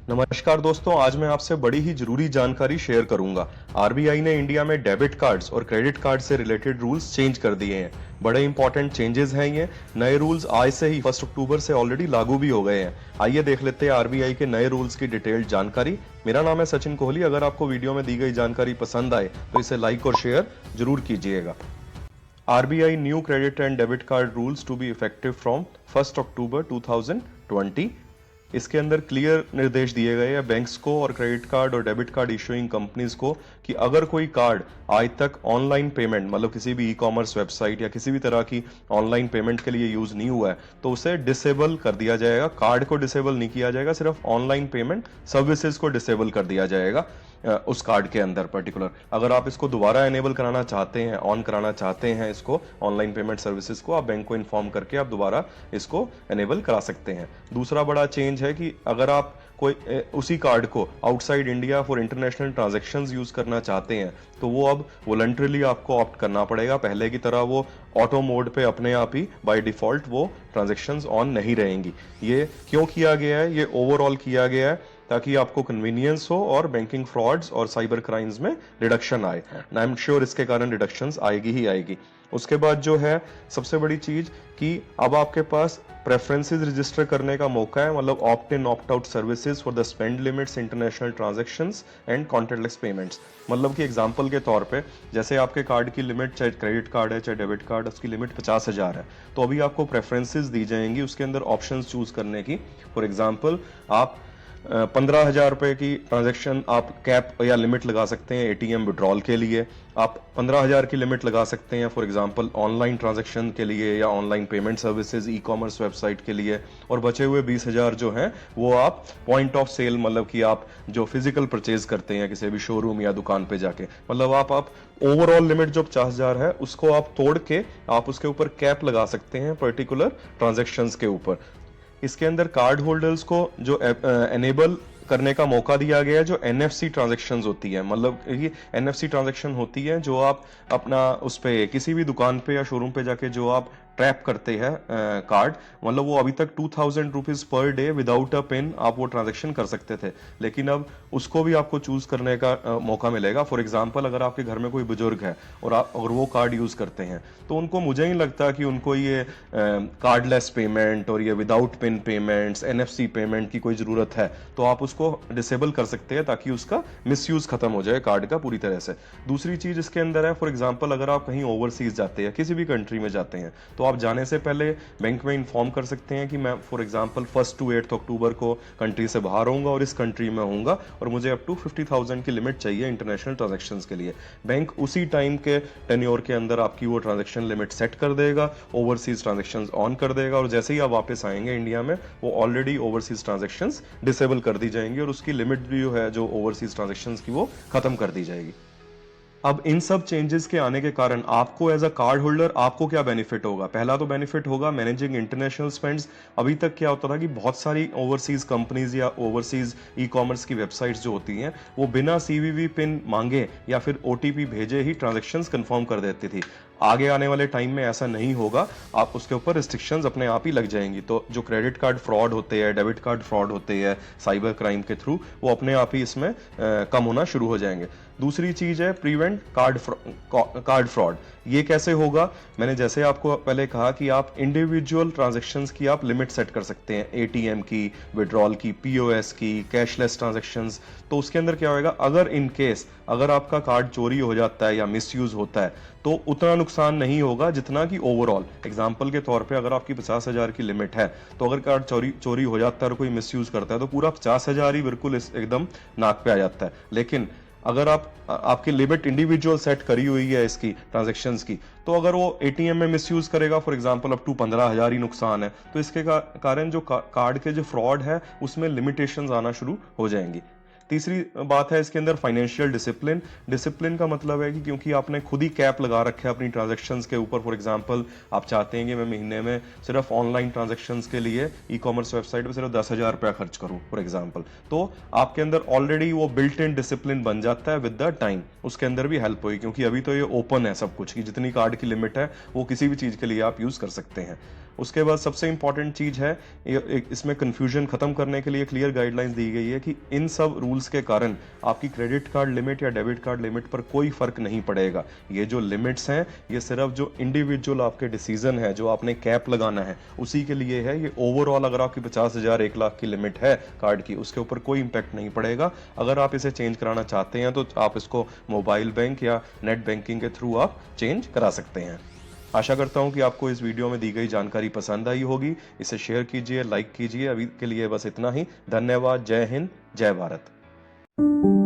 नमस्कार दोस्तों, आज मैं आपसे बड़ी ही जरूरी जानकारी शेयर करूंगा। आरबीआई ने इंडिया में डेबिट कार्ड्स और क्रेडिट कार्ड से रिलेटेड रूल्स चेंज कर दिए हैं। बड़े इंपॉर्टेंट चेंजेस हैं ये। नए रूल्स आज से ही 1 अक्टूबर से ऑलरेडी लागू भी हो गए हैं। आइए देख लेते हैं आरबीआई के नए रूल्स की डिटेल्ड जानकारी। मेरा नाम है सचिन कोहली। अगर आपको वीडियो में दी गई जानकारी पसंद आए तो इसे लाइक और शेयर जरूर कीजिएगा। RBI new credit and debit card rules to be effective from 1 October 2020। इसके अंदर क्लियर निर्देश दिए गए हैं बैंक्स को और क्रेडिट कार्ड और डेबिट कार्ड इशूइंग कंपनीज को कि अगर कोई कार्ड आज तक ऑनलाइन पेमेंट मतलब किसी भी ई कॉमर्स वेबसाइट या किसी भी तरह की ऑनलाइन पेमेंट के लिए यूज नहीं हुआ है तो उसे डिसेबल कर दिया जाएगा। कार्ड को डिसेबल नहीं किया जाएगा, सिर्फ ऑनलाइन पेमेंट सर्विसेज को डिसेबल कर दिया जाएगा उस कार्ड के अंदर पर्टिकुलर। अगर आप इसको दोबारा एनेबल कराना चाहते हैं, ऑन कराना चाहते हैं इसको ऑनलाइन पेमेंट सर्विसेज को, आप बैंक को इन्फॉर्म करके आप दोबारा इसको एनेबल करा सकते हैं। दूसरा बड़ा चेंज है कि अगर आप कोई उसी कार्ड को outside India for international transactions use करना चाहते हैं तो वो अब वॉलंटरीली आपको ऑप्ट करना पड़ेगा। पहले की तरह वो ऑटो मोड पे अपने आप ही बाय डिफॉल्ट वो ट्रांजैक्शंस ऑन नहीं रहेंगी। ये क्यों किया गया है? ये ओवरऑल किया गया है ताकि आपको कन्वीनियंस हो और बैंकिंग फ्रॉड्स और साइबर क्राइम्स में रिडक्शन आए। आई एम श्योर इसके कारण रिडक्शंस आएगी ही आएगी। उसके बाद जो है सबसे बड़ी चीज कि अब आपके पास प्रेफरेंसेस रजिस्टर करने का मौका है, मतलब opt in opt out services for the spend limits, international transactions and contactless payments. मतलब कि एग्जांपल के तौर पे जैसे आपके कार्ड की लिमिट चाहे क्रेडिट कार्ड है चाहे डेबिट कार्ड, उसकी लिमिट 50,000 है तो अभी आपको प्रेफरेंसेस दी जाएंगी उसके अंदर ऑप्शंस चूज करने की। फॉर एग्जांपल आप 15,000 रुपए की ट्रांजैक्शन आप कैप या लिमिट लगा सकते हैं एटीएम विड्रॉल के लिए। आप 15,000 की लिमिट लगा सकते हैं फॉर एग्जांपल ऑनलाइन ट्रांजैक्शन के लिए या online payment services e commerce website के लिए। और बचे हुए 20,000 जो हैं वो आप पॉइंट ऑफ सेल मतलब कि आप जो फिजिकल परचेज करते हैं किसी भी शोरूम या दुकान पे जाके, मतलब आप ओवरऑल लिमिट जो 50,000 है उसको आप तोड़ के आप उसके ऊपर कैप लगा सकते हैं पर्टिकुलर ट्रांजैक्शंस के ऊपर। इसके अंदर कार्ड होल्डर्स को जो एनेबल करने का मौका दिया गया है जो एनएफसी ट्रांजैक्शंस होती है, मतलब ये एनएफसी ट्रांजैक्शन होती है जो आप अपना उस पे किसी भी दुकान पे या शोरूम पे जाके जो आप ट्रैप करते हैं कार्ड, मतलब वो अभी तक 2,000 rupees per day without a pin आप वो ट्रांजैक्शन कर सकते थे, लेकिन अब उसको भी आपको चूज करने का मौका मिलेगा। फॉर एग्जांपल अगर आपके घर में कोई बुजुर्ग है और आप अगर वो कार्ड यूज करते हैं तो उनको मुझे नहीं लगता कि उनको ये कार्डलेस पेमेंट और ये without pin payments NFC payment की कोई जरूरत है, तो आप उसको डिसेबल कर सकते हैं ताकि उसका मिसयूज खत्म हो जाए कार्ड का पूरी तरह से। दूसरी चीज इसके अंदर है, फॉर एग्जांपल अगर आप कहीं ओवरसीज जाते हैं किसी भी कंट्री में जाते हैं तो आप जाने से पहले बैंक में इन्फॉर्म कर सकते हैं कि मैं फॉर एग्जांपल 1 to 8 अक्टूबर को कंट्री से बाहर होऊंगा और इस कंट्री में होऊंगा और मुझे अप टू 50,000 की लिमिट चाहिए इंटरनेशनल ट्रांजैक्शंस के लिए। बैंक उसी टाइम के टेन्योर के अंदर आपकी वो ट्रांजैक्शन लिमिट सेट कर देगा, ओवरसीज ट्रांजैक्शंस ऑन कर देगा और जैसे ही आप वापस आएंगे इंडिया में वो ऑलरेडी ओवरसीज ट्रांजैक्शंस डिसेबल कर दी जाएंगी और उसकी लिमिट भी जो है जो ओवरसीज ट्रांजैक्शंस की वो खत्म कर दी जाएगी। अब इन सब चेंजेस के आने के कारण आपको एज अ कार्ड होल्डर आपको क्या बेनिफिट होगा? पहला तो बेनिफिट होगा मैनेजिंग इंटरनेशनल स्पेंड्स। अभी तक क्या होता था कि बहुत सारी ओवरसीज कंपनीज या ओवरसीज ई कॉमर्स की वेबसाइट्स जो होती हैं वो बिना सीवीवी पिन मांगे या फिर ओटीपी भेजे ही ट्रांजैक्शंस कंफर्म कर देती थी। आगे आने वाले टाइम में ऐसा नहीं होगा, आप उसके ऊपर रिस्ट्रिक्शंस अपने आप ही लग जाएंगी। तो जो क्रेडिट कार्ड फ्रॉड होते हैं, डेबिट कार्ड फ्रॉड होते हैं साइबर क्राइम के थ्रू, वो अपने आप ही इसमें कम होना शुरू हो जाएंगे। दूसरी चीज है प्रिवेंट कार्ड फ्रॉड। ये कैसे होगा? मैंने जैसे आपको पहले कहा कि आप इंडिविजुअल ट्रांजैक्शंस की आप लिमिट सेट कर सकते हैं, एटीएम की, विड्रॉल की, पीओएस की, कैशलेस ट्रांजैक्शंस। तो उसके अंदर क्या होगा, अगर इन केस अगर आपका कार्ड चोरी हो जाता है या मिसयूज होता है तो उतना नुकसान नहीं होगा जितना कि ओवरऑल। एग्जांपल के तौर पे अगर आपकी 50,000 की लिमिट है तो अगर कार्ड चोरी हो जाता है और कोई मिसयूज करता है तो पूरा 50,000 ही बिल्कुल एकदम नाक पे आ जाता है। लेकिन अगर आपकी लिमिट इंडिविजुअल सेट करी हुई है इसकी ट्रांजैक्शंस की, तो अगर वो एटीएम में मिसयूज करेगा फॉर एग्जांपल अप टू 15,000 ही नुकसान है, तो इसके कारण जो कार्ड के जो फ्रॉड है उसमें लिमिटेशंस आना शुरू हो जाएंगी। तीसरी बात है इसके अंदर फाइनेंशियल डिसिप्लिन। डिसिप्लिन का मतलब है कि क्योंकि आपने खुद ही कैप लगा रखे हैं अपनी ट्रांजैक्शंस के ऊपर, फॉर एग्जांपल आप चाहते हैं कि मैं महीने में सिर्फ ऑनलाइन ट्रांजैक्शंस के लिए ई कॉमर्स वेबसाइट पर सिर्फ 10,000 रुपया खर्च करूं फॉर एग्जांपल, तो आपके अंदर ऑलरेडी वो बिल्ट इन डिसिप्लिन बन जाता है। विद द टाइम उसके अंदर भी हेल्प होगी क्योंकि अभी तो ये ओपन है सब कुछ कि जितनी कार्ड की लिमिट है वो किसी भी चीज के लिए आप यूज कर सकते हैं। उसके बाद सबसे इंपॉर्टेंट चीज है, इसमें कंफ्यूजन खत्म करने के लिए क्लियर गाइडलाइंस दी गई है कि इन सब रूल्स के कारण आपकी क्रेडिट कार्ड लिमिट या डेबिट कार्ड लिमिट पर कोई फर्क नहीं पड़ेगा। ये जो लिमिट्स हैं ये सिर्फ जो इंडिविजुअल आपके डिसीजन है, जो आपने कैप लगाना है उसी के लिए है। ये ओवरऑल अगर आपकी 50,000 1 लाख की लिमिट है कार्ड की, उसके ऊपर कोई इंपैक्ट नहीं पड़ेगा। अगर आप इसे चेंज कराना चाहते हैं तो आप इसको मोबाइल बैंक या नेट बैंकिंग के थ्रू आप चेंज करा सकते हैं। आशा करता हूं कि आपको इस वीडियो में दी गई जानकारी पसंद आई होगी। इसे शेयर कीजिए, लाइक कीजिए। अभी के लिए बस इतना ही। धन्यवाद। जय हिंद, जय भारत।